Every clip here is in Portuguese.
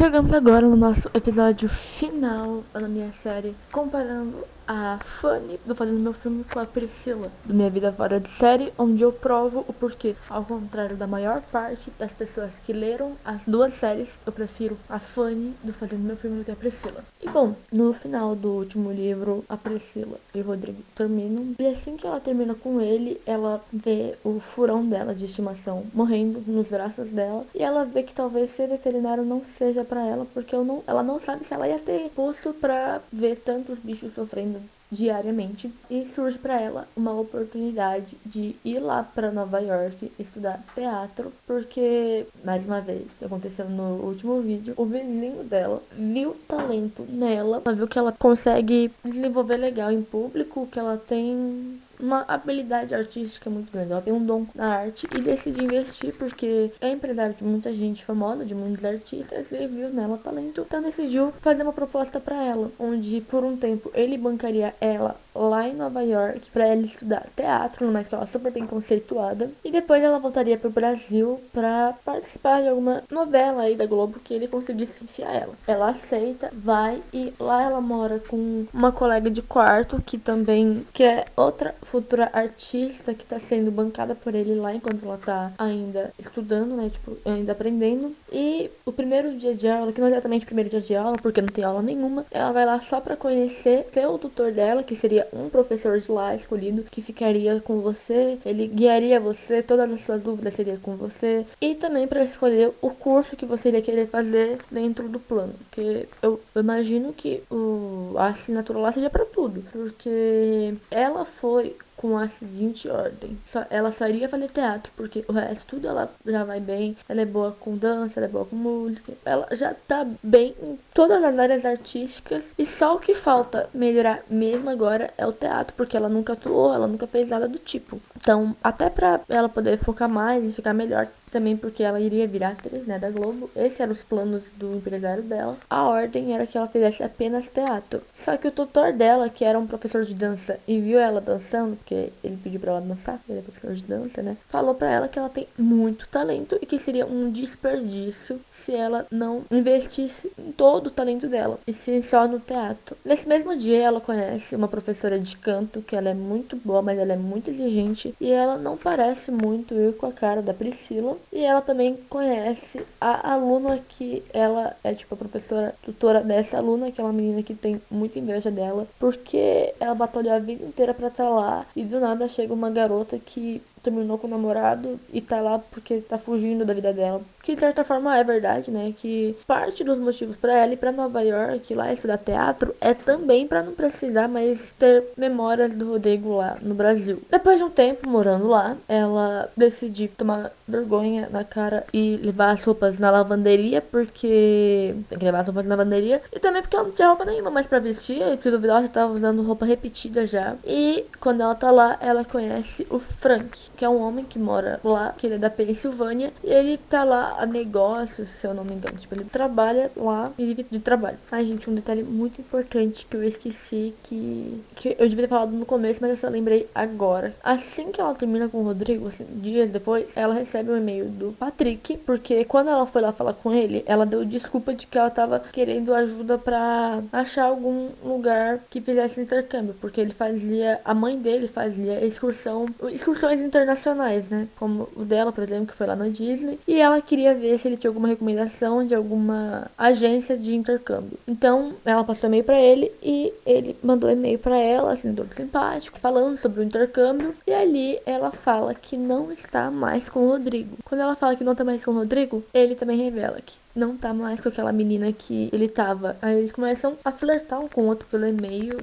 chegamos agora no nosso episódio final da minha série, comparando a Fanny do Fazendo Meu Filme com a Priscila do Minha Vida Fora de Série, onde eu provo o porquê. Ao contrário da maior parte das pessoas que leram as duas séries, eu prefiro a Fanny do Fazendo Meu Filme do que a Priscila. E bom, no final do último livro, a Priscila e o Rodrigo terminam, e assim que ela termina com ele, ela vê o furão dela de estimação morrendo nos braços dela, e ela vê que talvez ser veterinário não seja pra ela, porque ela não sabe se ela ia ter pulso pra ver tantos bichos sofrendo diariamente, e surge para ela uma oportunidade de ir lá para Nova York estudar teatro, porque mais uma vez, aconteceu no último vídeo, o vizinho dela viu talento nela, viu que ela consegue desenvolver legal em público, que ela tem uma habilidade artística muito grande, ela tem um dom na arte, e decide investir porque é empresário de muita gente famosa, de muitos artistas, e viu nela talento, então decidiu fazer uma proposta para ela, onde por um tempo ele bancaria ela lá em Nova York para ela estudar teatro numa escola super bem conceituada, e depois ela voltaria pro Brasil para participar de alguma novela aí da Globo que ele conseguisse enfiar ela. Ela aceita, vai, e lá ela mora com uma colega de quarto que é outra futura artista que tá sendo bancada por ele lá enquanto ela tá ainda estudando, né, tipo, ainda aprendendo. E o primeiro dia de aula, que não é exatamente o primeiro dia de aula, porque não tem aula nenhuma, ela vai lá só pra conhecer o tutor dela, que seria um professor de lá escolhido, que ficaria com você, ele guiaria você, todas as suas dúvidas seria com você, e também pra escolher o curso que você iria querer fazer dentro do plano, porque eu imagino que a assinatura lá seja pra tudo, porque ela foi com a seguinte ordem: ela só iria fazer teatro, porque o resto tudo ela já vai bem, ela é boa com dança, ela é boa com música, ela já tá bem em todas as áreas artísticas, e só o que falta melhorar mesmo agora é o teatro, porque ela nunca atuou, ela nunca fez nada do tipo. Então, até pra ela poder focar mais e ficar melhor, também porque ela iria virar atriz, né, da Globo, esses eram os planos do empresário dela, a ordem era que ela fizesse apenas teatro. Só que o tutor dela, que era um professor de dança, e viu ela dançando, porque ele pediu pra ela dançar, ele é professor de dança, né, falou pra ela que ela tem muito talento e que seria um desperdício se ela não investisse em todo o talento dela, e sim só no teatro. Nesse mesmo dia, ela conhece uma professora de canto, que ela é muito boa, mas ela é muito exigente, e ela não parece muito ir com a cara da Priscila. E ela também conhece a aluna que ela é tipo a professora tutora dessa aluna, que é uma menina que tem muita inveja dela, porque ela batalhou a vida inteira pra estar lá, e do nada chega uma garota que terminou com o namorado e tá lá porque tá fugindo da vida dela. Que de certa forma é verdade, né? Que parte dos motivos pra ela ir pra Nova York lá estudar teatro é também pra não precisar mais ter memórias do Rodrigo lá no Brasil. Depois de um tempo morando lá, ela decide tomar vergonha na cara e levar as roupas na lavanderia, porque tem que levar as roupas na lavanderia, e também porque ela não tinha roupa nenhuma mais pra vestir, e se duvidar ela já tava usando roupa repetida já. E quando ela tá lá, ela conhece o Frank, que é um homem que mora lá, que ele é da Pensilvânia, e ele tá lá a negócios, se eu não me engano. Tipo, ele trabalha lá e vive de trabalho. Ai, gente, um detalhe muito importante que eu esqueci, que eu devia ter falado no começo, mas eu só lembrei agora. Assim que ela termina com o Rodrigo, assim, dias depois, ela recebe um e-mail do Patrick, porque quando ela foi lá falar com ele, ela deu desculpa de que ela tava querendo ajuda pra achar algum lugar que fizesse intercâmbio, porque a mãe dele fazia excursões internacionais, né? Como o dela, por exemplo, que foi lá na Disney. E ela queria ver se ele tinha alguma recomendação de alguma agência de intercâmbio. Então, ela passou e-mail pra ele e ele mandou e-mail pra ela, assim, todo simpático, falando sobre o intercâmbio. E ali ela fala que não está mais com o Rodrigo. Quando ela fala que não tá mais com o Rodrigo, ele também revela que não tá mais com aquela menina que ele tava. Aí eles começam a flertar um com o outro pelo e-mail,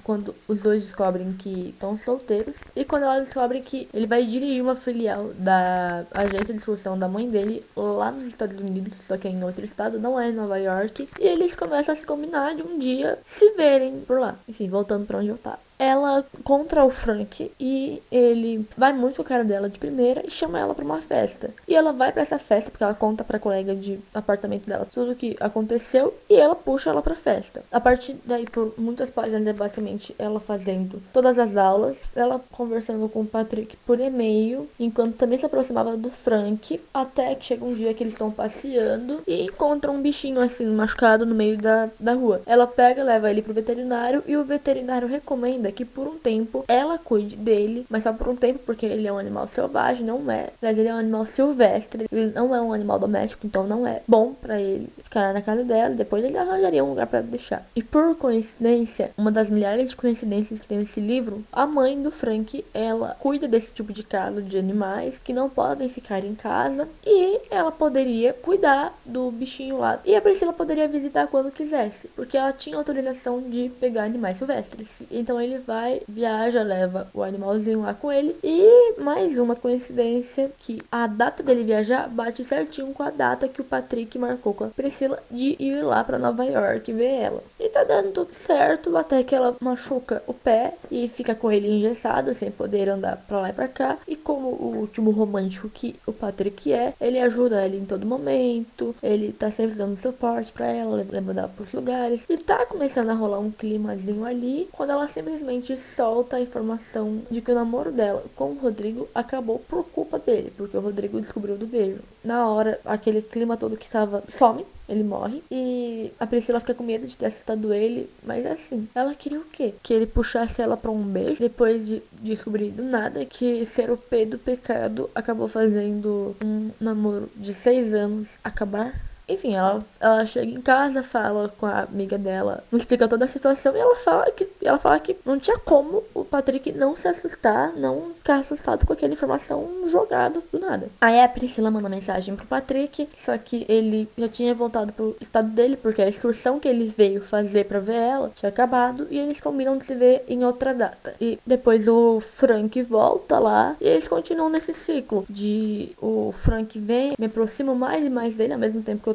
quando os dois descobrem que estão solteiros. E quando ela descobre que ele vai dirigir uma filial da agência de excursão da mãe dele lá nos Estados Unidos, só que é em outro estado, não é em Nova York. E eles começam a se combinar de um dia se verem por lá. Enfim, voltando pra onde eu tava. ela contra o Frank e ele vai muito com a cara dela de primeira e chama ela pra uma festa. E ela vai pra essa festa porque ela conta pra colega de apartamento dela tudo o que aconteceu e ela puxa ela pra festa. A partir daí, por muitas páginas, é basicamente ela fazendo todas as aulas, ela conversando com o Patrick por e-mail, enquanto também se aproximava do Frank, até que chega um dia que eles estão passeando e encontram um bichinho assim machucado no meio da rua. Ela pega, leva ele pro veterinário e o veterinário recomenda que por um tempo ela cuide dele, mas só por um tempo porque ele é um animal selvagem, não é. Mas ele é um animal silvestre, ele não é um animal doméstico, então não é bom pra ele ficar na casa dela. Depois ele arranjaria um lugar pra deixar. E por coincidência, uma das milhares de coincidências que tem nesse livro, a mãe do Frank, ela cuida desse tipo de caso de animais que não podem ficar em casa e ela poderia cuidar do bichinho lá. E a Priscila poderia visitar quando quisesse, porque ela tinha autorização de pegar animais silvestres. Então ele vai, viaja, leva o animalzinho lá com ele. E mais uma coincidência que a data dele viajar bate certinho com a data que o Patrick marcou com a Priscila de ir lá pra Nova York ver ela. E tá dando tudo certo até que ela machuca o pé e fica com ele engessado, sem poder andar pra lá e pra cá. E como o último romântico que o Patrick é, ele ajuda ela em todo momento, ele tá sempre dando suporte pra ela, levando ela pros lugares. E tá começando a rolar um climazinho ali, quando ela simplesmente solta a informação de que o namoro dela com o Rodrigo acabou por culpa dele, porque o Rodrigo descobriu do beijo. Na hora, aquele clima todo que estava some. Ele morre e a Priscila fica com medo de ter assustado ele, mas assim, ela queria o quê? Que ele puxasse ela pra um beijo, depois de descobrir do nada que ser o P do pecado acabou fazendo um namoro de 6 anos acabar. Enfim, ela chega em casa, fala com a amiga dela, explica toda a situação e ela fala que não tinha como o Patrick não se assustar, não ficar assustado com aquela informação jogada do nada. Aí a Priscila manda mensagem pro Patrick, só que ele já tinha voltado pro estado dele, porque a excursão que ele veio fazer pra ver ela tinha acabado e eles combinam de se ver em outra data. E depois o Frank volta lá e eles continuam nesse ciclo de o Frank vem, me aproximo mais e mais dele ao mesmo tempo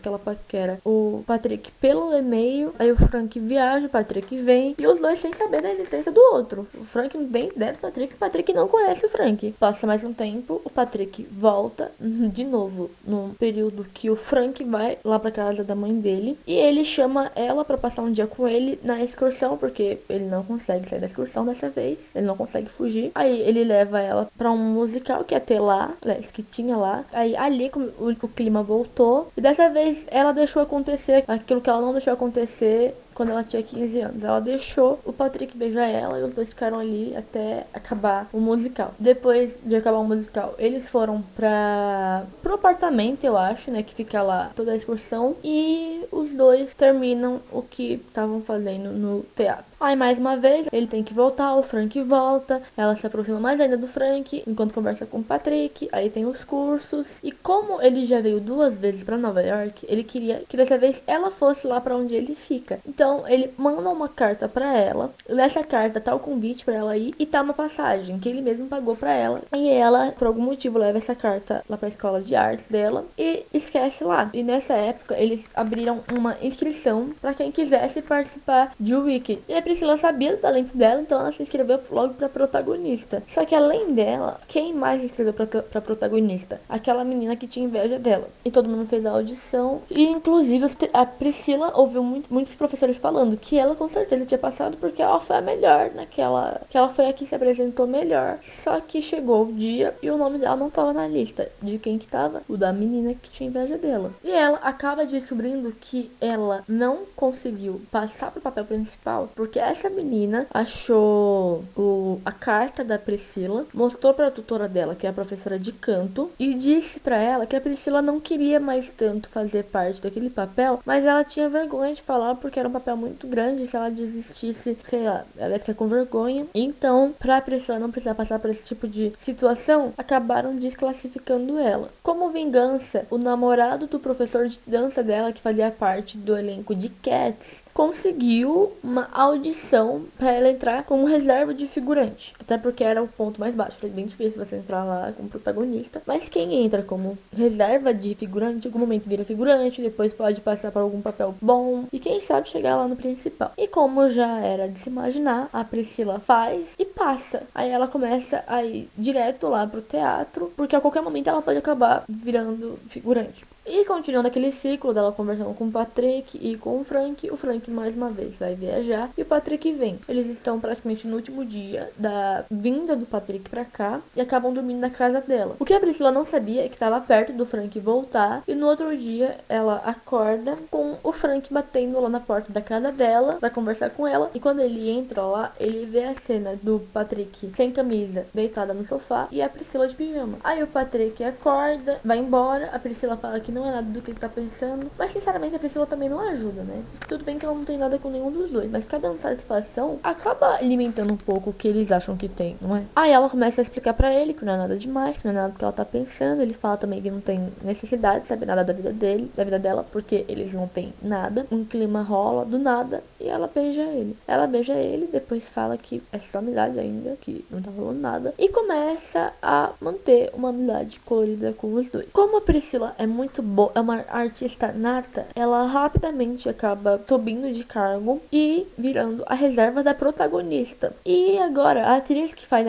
que ela paquera o Patrick pelo e-mail. Aí o Frank viaja, o Patrick vem e os dois sem saber da existência do outro. O Frank não tem ideia do Patrick, o Patrick não conhece o Frank. Passa mais um tempo, o Patrick volta de novo num período que o Frank vai lá pra casa da mãe dele e ele chama ela pra passar um dia com ele na excursão, porque ele não consegue sair da excursão dessa vez, ele não consegue fugir. Aí ele leva ela pra um musical que ia ter lá, que tinha lá. Aí ali o clima voltou e dessa vez ela deixou acontecer aquilo que ela não deixou acontecer quando ela tinha 15 anos. Ela deixou o Patrick beijar ela e os dois ficaram ali até acabar o musical. Depois de acabar o musical, eles foram pro apartamento, eu acho, né, que fica lá toda a excursão, e os dois terminam o que estavam fazendo no teatro. Aí mais uma vez ele tem que voltar, o Frank volta, ela se aproxima mais ainda do Frank enquanto conversa com o Patrick. Aí tem os cursos e como ele já veio 2 vezes pra Nova York, ele queria que dessa vez ela fosse lá pra onde ele fica. Então ele manda uma carta pra ela, nessa carta tá o convite pra ela ir e tá uma passagem que ele mesmo pagou pra ela, e ela por algum motivo leva essa carta lá pra escola de artes dela e esquece lá. E nessa época eles abriram uma inscrição pra quem quisesse participar de Wicked. E a Priscila sabia do talento dela, então ela se inscreveu logo pra protagonista. Só que além dela, quem mais se inscreveu pra protagonista? Aquela menina que tinha inveja dela. E todo mundo fez a audição. E inclusive a Priscila ouviu muitos professores falando que ela com certeza tinha passado porque ela foi a melhor naquela. Que ela foi a que se apresentou melhor. Só que chegou o dia e o nome dela não tava na lista. De quem que tava? O da menina que tinha inveja dela. E ela acaba descobrindo que ela não conseguiu passar pro papel principal porque essa menina achou a carta da Priscila, mostrou pra tutora dela, que é a professora de canto, e disse pra ela que a Priscila não queria mais tanto fazer parte daquele papel, mas ela tinha vergonha de falar porque era um papel muito grande. Se ela desistisse, sei lá, ela ia ficar com vergonha. Então, pra Priscila não precisar passar por esse tipo de situação, acabaram desclassificando ela. Como vingança, o namorado do professor de dança dela, que fazia parte do elenco de Cats, conseguiu uma audição para ela entrar como reserva de figurante. Até porque era o ponto mais baixo. É bem difícil você entrar lá como protagonista. Mas quem entra como reserva de figurante, em algum momento vira figurante, depois pode passar por algum papel bom. E quem sabe chegar ela lá no principal. E como já era de se imaginar, a Priscila faz e passa. Aí ela começa a ir direto lá pro teatro, porque a qualquer momento ela pode acabar virando figurante. E continuando aquele ciclo dela conversando com o Patrick e com o Frank mais uma vez vai viajar e o Patrick vem. Eles estão praticamente no último dia da vinda do Patrick pra cá e acabam dormindo na casa dela. O que a Priscila não sabia é que estava perto do Frank voltar e no outro dia ela acorda com o Frank batendo lá na porta da casa dela pra conversar com ela e quando ele entra lá, ele vê a cena do Patrick sem camisa, deitada no sofá e a Priscila de pijama. Aí o Patrick acorda, vai embora, a Priscila fala que não é nada do que ele tá pensando, mas sinceramente a Priscila também não ajuda, né? Tudo bem que ela não tem nada com nenhum dos dois, mas cada satisfação acaba alimentando um pouco o que eles acham que tem, não é? Aí ela começa a explicar pra ele que não é nada demais, que não é nada do que ela tá pensando. Ele fala também que não tem necessidade de saber nada da vida dele, da vida dela, porque eles não têm nada. Um clima rola do nada e ela beija ele. Ela beija ele, depois fala que é só amizade ainda, que não tá rolando nada, e começa a manter uma amizade colorida com os dois. Como a Priscila é muito boa, é uma artista nata, ela rapidamente acaba subindo de cargo e virando a reserva da protagonista. E agora, a atriz que faz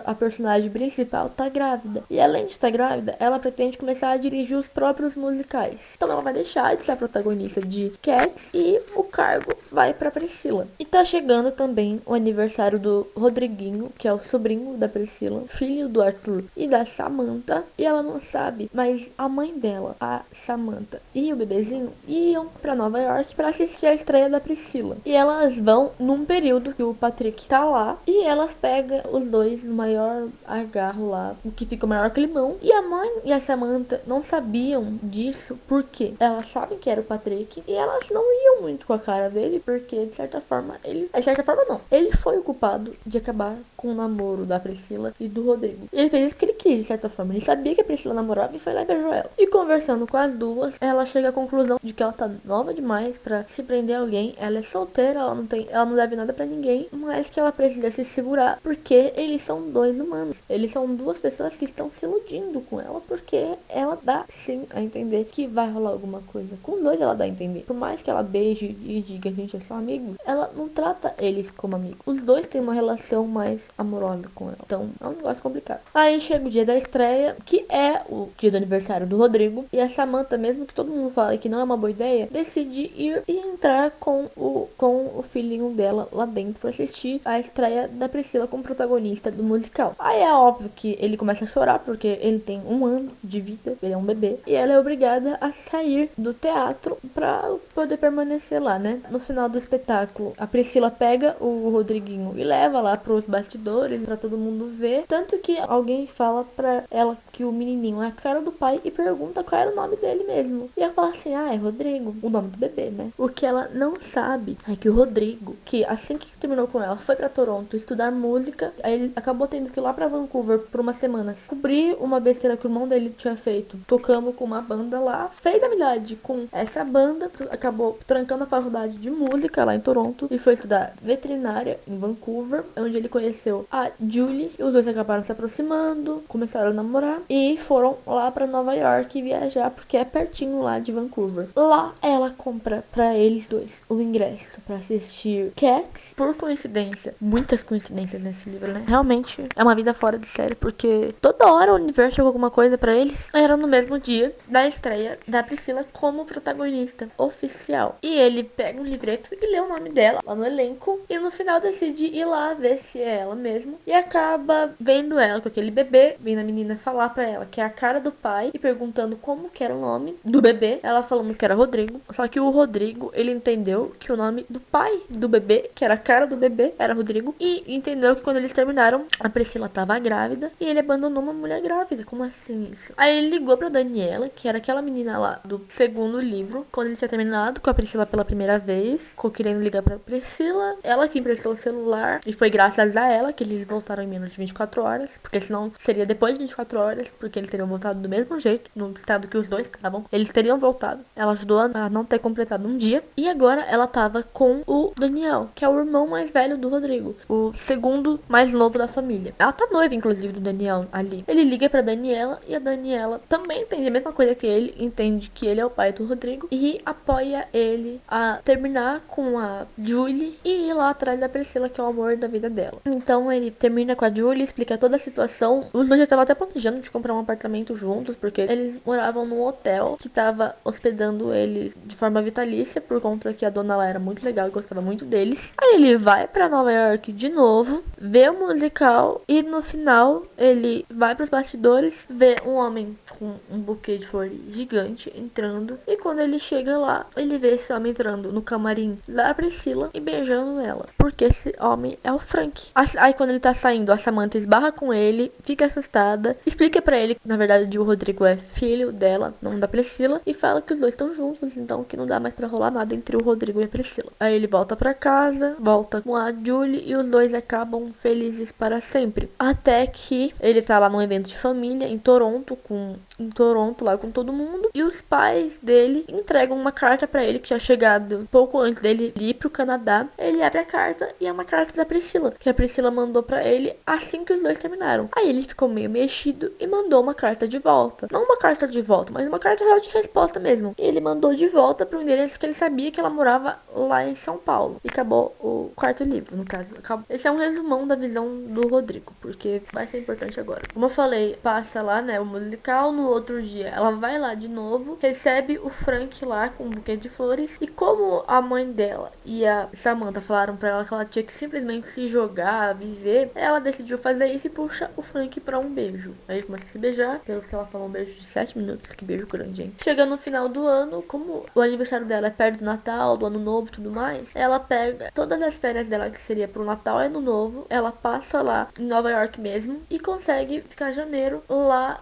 a personagem principal tá grávida. E além de estar grávida, ela pretende começar a dirigir os próprios musicais. Então ela vai deixar de ser a protagonista de Cats e o cargo vai pra Priscila. E tá chegando também o aniversário do Rodriguinho, que é o sobrinho da Priscila, filho do Arthur e da Samantha. E ela não sabe, mas a mãe dela, a Samantha e o bebezinho iam pra Nova York pra assistir a estreia da Priscila. E elas vão num período que o Patrick tá lá e elas pegam os dois no maior agarro lá, o que fica o maior climão. E a mãe e a Samantha não sabiam disso porque elas sabem que era o Patrick e elas não iam muito com a cara dele porque de certa forma ele foi o culpado de acabar com o namoro da Priscila e do Rodrigo. E ele fez isso porque ele quis, de certa forma. Ele sabia que a Priscila namorava e foi lá e beijou ela. E conversando com as duas, ela chega à conclusão de que ela tá nova demais pra se prender a alguém. Ela é solteira, ela não deve nada pra ninguém, mas que ela precisa se segurar porque eles são dois humanos. Eles são duas pessoas que estão se iludindo com ela porque ela dá sim a entender que vai rolar alguma coisa. Com os dois ela dá a entender. Por mais que ela beije e diga a gente é só amigo, ela não trata eles como amigos. Os dois têm uma relação mais amorosa com ela. Então é um negócio complicado. Aí chega o dia da estreia, que é o dia do aniversário do Rodrigo, e a Samantha, mesmo que todo mundo fale que não é uma boa ideia, decide ir e entrar com o filhinho dela lá dentro pra assistir a estreia da Priscila como protagonista do musical. Aí é óbvio que ele começa a chorar porque ele tem 1 ano de vida, ele é um bebê, e ela é obrigada a sair do teatro pra poder permanecer lá, né? No final do espetáculo, a Priscila pega o Rodriguinho e leva lá pros bastidores pra todo mundo ver, tanto que alguém fala pra ela que o menininho é a cara do pai e pergunta qual era o nome dele mesmo. E ela fala assim, é Rodrigo, o nome do bebê, né? O que ela não sabe é que o Rodrigo, que assim que terminou com ela, foi pra Toronto estudar música, aí ele acabou tendo que ir lá pra Vancouver por uma semana cobrir uma besteira que o irmão dele tinha feito, tocando com uma banda lá, fez amizade com essa banda, acabou trancando a faculdade de música lá em Toronto e foi estudar veterinária em Vancouver, onde ele conheceu a Julie, e os dois acabaram se aproximando, começaram a namorar e foram lá pra Nova York viajar, porque é pertinho lá de Vancouver. Lá ela compra pra eles dois o ingresso pra assistir Cats. Por coincidência, muitas coincidências nesse livro, né? Realmente é uma vida fora de série, porque toda hora o universo chegou alguma coisa pra eles. Era no mesmo dia da estreia da Priscila como protagonista oficial. E ele pega um livreto e lê o nome dela lá no elenco e no final decide ir lá ver se é ela mesmo e acaba vendo ela com aquele bebê, vendo a menina falar pra ela que é a cara do pai e perguntando como que era o nome do bebê, ela falando que era Rodrigo, só que o Rodrigo, ele entendeu que o nome do pai do bebê, que era a cara do bebê, era Rodrigo, e entendeu que quando eles terminaram, a Priscila tava grávida e ele abandonou uma mulher grávida. Como assim isso? Aí ele ligou pra Daniela, que era aquela menina lá do segundo livro, quando ele tinha terminado com a Priscila pela primeira vez, ficou querendo ligar pra Priscila, ela que emprestou o celular, e foi graças a ela que eles voltaram em menos de 24 horas, porque senão seria depois de 24 horas, porque eles teriam voltado do mesmo jeito, no estado que os dois estavam, eles teriam voltado. Ela ajudou a não ter completado um dia, e agora ela tava com o Daniel, que é o irmão mais velho do Rodrigo, o segundo mais novo da família. Ela tá noiva, inclusive, do Daniel ali. Ele liga pra Daniela, e a Daniela também entende a mesma coisa que ele, entende que ele é o pai do Rodrigo, e que apoia ele a terminar com a Julie e ir lá atrás da Priscila, que é o amor da vida dela. Então ele termina com a Julie, explica toda a situação. Os dois já estavam até planejando de comprar um apartamento juntos, porque eles moravam num hotel que estava hospedando eles de forma vitalícia, por conta que a dona lá era muito legal e gostava muito deles. Aí ele vai pra Nova York de novo, vê o musical e no final ele vai pros bastidores, vê um homem com um buquê de flores gigante entrando, e quando ele chega lá, ele vê esse homem entrando no camarim da Priscila e beijando ela, porque esse homem é o Frank. Aí quando ele tá saindo, a Samantha esbarra com ele, fica assustada, explica pra ele que na verdade o Rodrigo é filho dela, não da Priscila, e fala que os dois estão juntos, então que não dá mais pra rolar nada entre o Rodrigo e a Priscila. Aí ele volta pra casa, volta com a Julie e os dois acabam felizes para sempre. Até que ele tá lá num evento de família em Toronto, lá com todo mundo, e os pais dele entregam uma carta pra ele que tinha chegado pouco antes dele ir pro Canadá. Ele abre a carta e é uma carta da Priscila, que a Priscila mandou pra ele assim que os dois terminaram. Aí ele ficou meio mexido e mandou uma carta de volta. Não uma carta de volta, mas uma carta de resposta mesmo. E ele mandou de volta pro endereço que ele sabia que ela morava lá em São Paulo. E acabou o quarto livro, no caso. Esse é um resumão da visão do Rodrigo, porque vai ser importante agora. Como eu falei, passa lá, né, o musical. No outro dia, ela vai lá de novo, recebe o Frank lá com um buquê de flores. E como a mãe dela e a Samantha falaram pra ela que ela tinha que simplesmente se jogar, viver, ela decidiu fazer isso e puxa o Frank pra um beijo. Aí eles começam a se beijar, pelo que ela falou, um beijo de 7 minutos. Que beijo grande, hein? Chega no final do ano, como o aniversário dela é perto do Natal, do Ano Novo e tudo mais, ela pega todas as férias dela, que seria pro Natal e Ano Novo, ela passa lá em Nova York mesmo e consegue ficar janeiro lá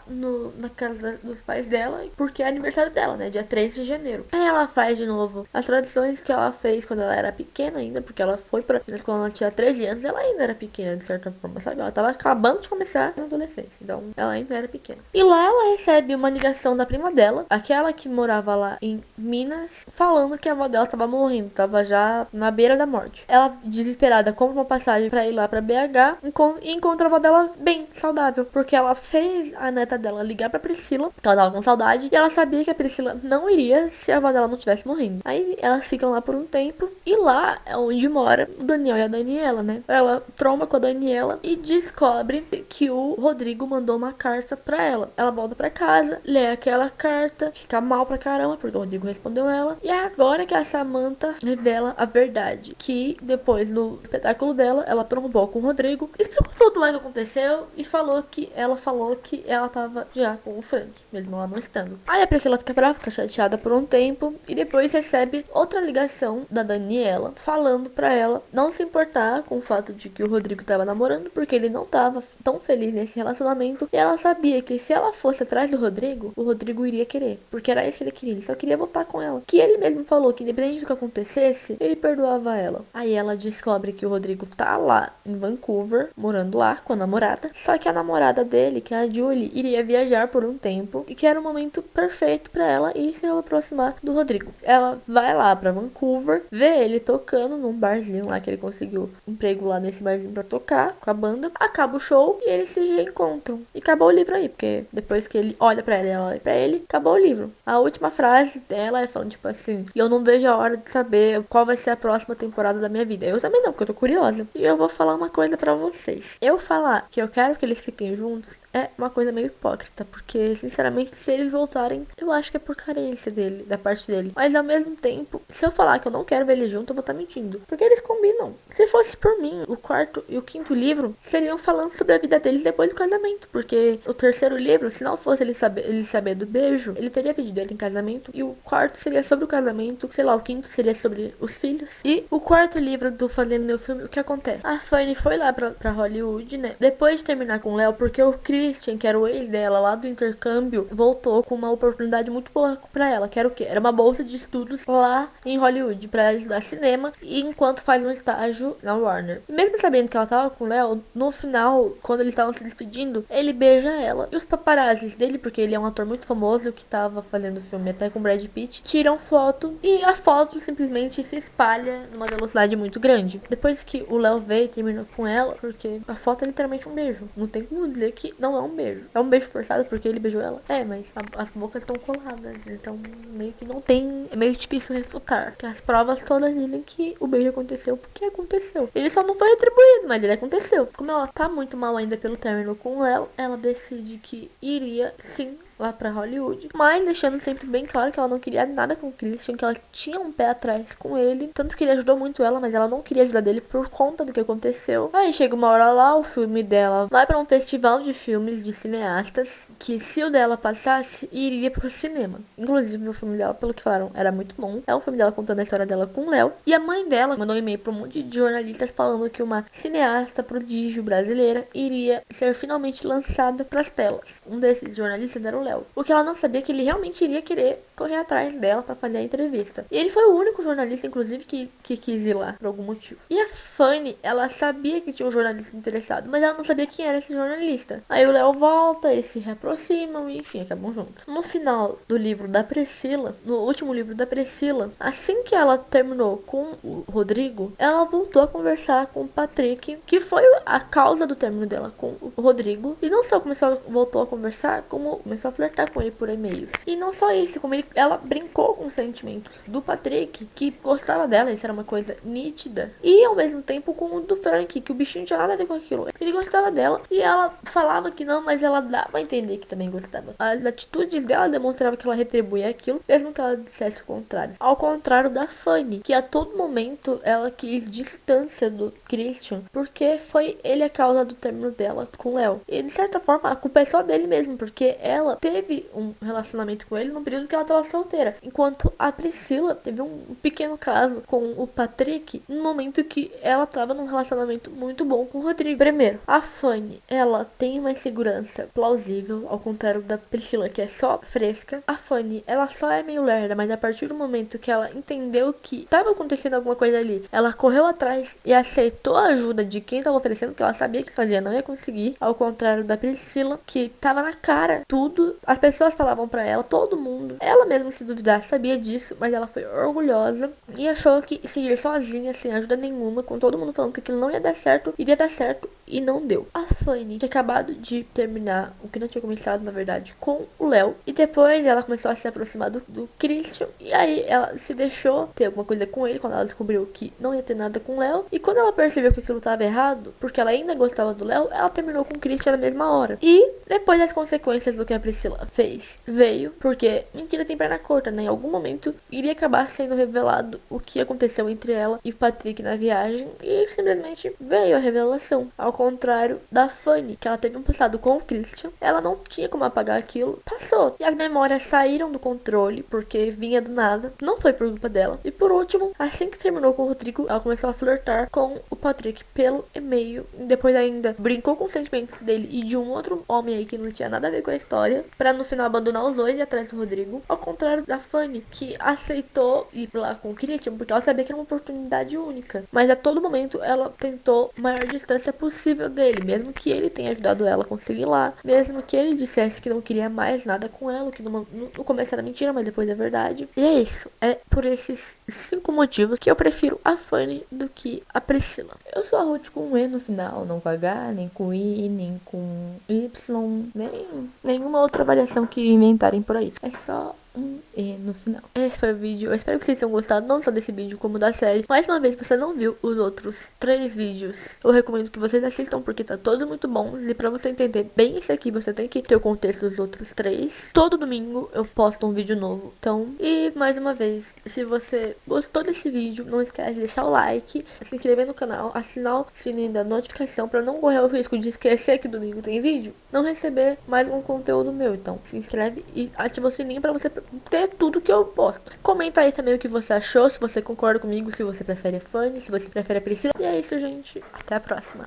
na casa dos pais dela, porque é aniversário dela, né? Dia 3 de janeiro. Aí ela faz de novo as tradições que ela fez quando ela era pequena ainda, porque ela foi pra... Quando ela tinha 13 anos, ela ainda era pequena, de certa forma, sabe? Ela tava acabando de começar na adolescência, então ela ainda era pequena. E lá ela recebe uma ligação da prima dela, aquela que morava lá em Minas, falando que a avó dela tava morrendo, tava já na beira da morte. Ela, desesperada, compra uma passagem pra ir lá pra BH e encontra a avó dela bem saudável, porque ela fez a neta dela ligar pra Priscila, porque ela tava com saudade, e ela sabia que a Priscila não iria se a avó dela não estivesse morrendo. Aí elas ficam lá por um tempo, e lá é onde mora o Daniel e a Daniela, né? Ela tromba com a Daniela e descobre que o Rodrigo mandou uma carta pra ela. Ela volta pra casa, lê aquela carta, fica mal pra caramba, porque o Rodrigo respondeu ela. E é agora que a Samantha revela a verdade, que depois no espetáculo dela, ela trombou com o Rodrigo, explicou tudo lá que aconteceu e falou que ela tava já com o Frank, mesmo ela não estando. Aí a Priscila fica brava, fica chateada por um tempo e depois recebe outra ligação da Daniela falando pra ela não se importar com o fato de que o Rodrigo tava namorando, porque ele não tava tão feliz nesse relacionamento, e ela sabia que se ela fosse atrás do Rodrigo, o Rodrigo iria querer, porque era isso que ele queria, ele só queria voltar com ela, que ele mesmo falou que independente do que acontecesse, ele perdoava ela. Aí ela descobre que o Rodrigo tá lá em Vancouver, morando lá com a namorada, só que a namorada dele, que é a Julie, iria viajar por um tempo e que era o momento perfeito pra ela ir se aproximar do Rodrigo. Ela vai lá pra Vancouver, vê ele tocando num barzinho lá, que ele conseguiu emprego lá nesse barzinho pra tocar com a banda. Acaba o show e eles se reencontram. E acabou o livro aí, porque depois que ele olha pra ela e ela olha pra ele, acabou o livro. A última frase dela é falando tipo assim: e eu não vejo a hora de saber qual vai ser a próxima temporada da minha vida. Eu também não, porque eu tô curiosa. E eu vou falar uma coisa pra vocês. Eu falar que eu quero que eles fiquem juntos é uma coisa meio hipócrita, porque sinceramente, se eles voltarem, eu acho que é por carência dele, da parte dele. Mas ao mesmo tempo, se eu falar que eu não quero ver eles juntos, eu vou estar mentindo, porque eles combinam. Se fosse por mim, o quarto e o quinto livro seriam falando sobre a vida deles depois do casamento, porque o terceiro livro, se não fosse ele saber do beijo, ele teria pedido ele em casamento, e o quarto seria sobre o casamento, sei lá, o quinto seria sobre os filhos. E o quarto livro do Fazendo Meu Filme, o que acontece? A Fanny foi lá pra Hollywood, né, depois de terminar com o Léo, porque o Christian, que era o ex dela lá do intercâmbio, voltou com uma oportunidade muito boa pra ela, que era o quê? Era uma bolsa de estudos lá em Hollywood pra ela estudar cinema, e enquanto faz um estágio na Warner. E mesmo sabendo que ela tava com o Léo, no final, quando eles estavam se despedindo, ele beija ela. E os paparazzis dele, porque ele é um ator muito famoso que tava fazendo filme até com Brad Pitt, tiram foto e a foto simplesmente se espalha numa velocidade muito grande. Depois que o Léo veio e terminou com ela, porque a foto é literalmente um beijo. Não tem como dizer que não é um beijo. É um beijo forçado porque ele beijou ela. É, mas as bocas estão coladas. Então meio que não tem. É meio difícil refutar. Porque as provas todas dizem que o beijo aconteceu porque aconteceu. Ele só não foi retribuído, mas ele aconteceu. Como ela tá muito mal ainda pelo término com o Léo, ela decide que iria sim lá pra Hollywood, mas deixando sempre bem claro que ela não queria nada com o Christian, que ela tinha um pé atrás com ele, tanto que ele ajudou muito ela, mas ela não queria ajudar dele por conta do que aconteceu. Aí chega uma hora lá, o filme dela vai pra um festival de filmes de cineastas, que se o dela passasse, iria pro cinema. Inclusive o filme dela, pelo que falaram, era muito bom. É um filme dela contando a história dela com o Léo, e a mãe dela mandou um e-mail pra um monte de jornalistas falando que uma cineasta prodígio brasileira iria ser finalmente lançada pras telas. Um desses jornalistas era o Léo. O que ela não sabia é que ele realmente iria querer correr atrás dela pra fazer a entrevista. E ele foi o único jornalista, inclusive, que quis ir lá, por algum motivo. E a Fanny, ela sabia que tinha um jornalista interessado, mas ela não sabia quem era esse jornalista. Aí o Léo volta, eles se reaproximam e, enfim, acabam juntos. No final do livro da Priscila, no último livro da Priscila, assim que ela terminou com o Rodrigo, ela voltou a conversar com o Patrick, que foi a causa do término dela com o Rodrigo. E não só voltou a conversar, como começou a flertar com ele por e-mails. E não só isso, como ela brincou com os sentimentos do Patrick, que gostava dela, isso era uma coisa nítida. E ao mesmo tempo com o do Frank, que o bichinho não tinha nada a ver com aquilo. Ele gostava dela e ela falava que não, mas ela dava a entender que também gostava. As atitudes dela demonstravam que ela retribuía aquilo, mesmo que ela dissesse o contrário. Ao contrário da Fanny, que a todo momento ela quis distância do Christian, porque foi ele a causa do término dela com o Léo. E de certa forma a culpa é só dele mesmo, porque ela teve um relacionamento com ele no período que ela estava solteira, enquanto a Priscila teve um pequeno caso com o Patrick no momento que ela estava num relacionamento muito bom com o Rodrigo. Primeiro, a Fanny, ela tem uma insegurança plausível, ao contrário da Priscila, que é só fresca. A Fanny, ela só é meio lerda, mas a partir do momento que ela entendeu que estava acontecendo alguma coisa ali, ela correu atrás e aceitou a ajuda de quem estava oferecendo, que ela sabia que fazia não ia conseguir, ao contrário da Priscila, que estava na cara tudo. As pessoas falavam pra ela, todo mundo. Ela mesma, se duvidar, sabia disso, mas ela foi orgulhosa e achou que seguir sozinha, sem ajuda nenhuma, com todo mundo falando que aquilo não ia dar certo, iria dar certo, e não deu. A Fanny tinha acabado de terminar, o que não tinha começado, na verdade, com o Léo, e depois ela começou a se aproximar do Christian, e aí ela se deixou ter alguma coisa com ele, quando ela descobriu que não ia ter nada com o Léo, e quando ela percebeu que aquilo estava errado, porque ela ainda gostava do Léo, ela terminou com o Christian na mesma hora. E depois as consequências do que a Priscila fez veio, porque mentira tem perna curta, né? Em algum momento iria acabar sendo revelado o que aconteceu entre ela e o Patrick na viagem, e simplesmente veio a revelação. Ao contrário da Fanny, que ela teve um passado com o Christian, ela não tinha como apagar aquilo, passou. E as memórias saíram do controle, porque vinha do nada, não foi por culpa dela. E por último, assim que terminou com o Rodrigo, ela começou a flertar com o Patrick pelo e-mail, e depois ainda brincou com os sentimentos dele e de um outro homem aí que não tinha nada a ver com a história, pra no final abandonar os dois e ir atrás do Rodrigo. Ao contrário da Fanny, que aceitou ir lá com o Christian porque ela sabia que era uma oportunidade única, mas a todo momento ela tentou a maior distância possível dele, mesmo que ele tenha ajudado ela a conseguir lá, mesmo que ele dissesse que não queria mais nada com ela, que no começo era mentira, mas depois é verdade. E é isso, é por esses 5 motivos que eu prefiro a Fanny do que a Priscila. Eu sou a Ruth com um E no final, não com H, nem com I, nem com Y, nem nenhuma outra variação que inventarem por aí. É só um E no final. Esse foi o vídeo. Eu espero que vocês tenham gostado, não só desse vídeo, como da série. Mais uma vez, se você não viu os outros 3 vídeos, eu recomendo que vocês assistam, porque tá todos muito bons. E pra você entender bem isso aqui, você tem que ter o contexto dos outros 3. Todo domingo eu posto um vídeo novo. Então, e mais uma vez, se você gostou desse vídeo, não esquece de deixar o like, se inscrever no canal, assinar o sininho da notificação pra não correr o risco de esquecer que domingo tem vídeo, não receber mais um conteúdo meu. Então, se inscreve e ativa o sininho pra você ter tudo que eu posto. Comenta aí também o que você achou, se você concorda comigo, se você prefere a Fanny, se você prefere a Priscila. E é isso, gente. Até a próxima.